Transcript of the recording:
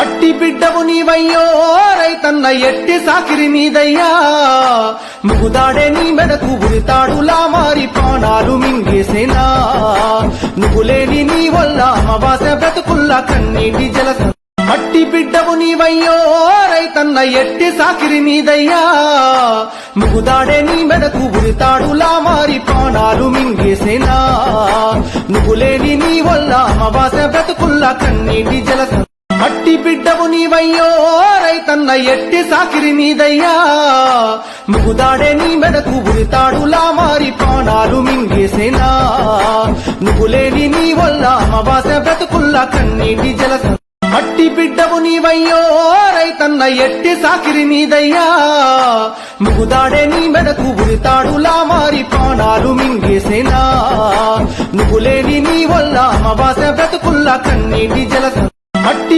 మట్టి బిడ్డవు నీవయ్యో రైతన్న ఎట్టి సాకిరి మీదయ్యా ముగుదాడే నీ మెడకు ఉరితాడులా మారి ప్రాణాలు మింగేసేనా నువ్వు లేని నీ వల్ల అమావాస్య బ్రతుకుల్లా కన్నీటి జలస మట్టి బిడ్డవు నీవయ్యో రైతన్న ఎట్టి సాకిరి మీదయ్యా ముగుదాడే నీ మెడకు ఉరితాడులా మారి ప్రాణాలు మింగేసేనా నువ్వు లేని నీ వల్ల అమావాస్య బ్రతుకుల్లా కన్నీటి జలస మట్టి బిడ్డవు నీవయ్యో రైతన్న ఎట్టి సాకిరి మీదయ్యా ముగుదాడే నీ మెడకు ఉరితాడులా మారి ప్రాణాలు మింగేసేనా నువ్వు లేని నీ వల్ల అమావాస్య బ్రతుకుల్లా కన్నీటి జలస మట్టి బిడ్డవు నీవయ్యో రైతన్న ఎట్టి సాకిరి మీదయ్యా ముగుదాడే నీ మెడకు ఉరితాడులా మారి ప్రాణాలు మింగేసేనా నువ్వు లేని నీ వల్ల అమావాస్య బ్రతుకుల్లా కన్నీటి జలస మట్టి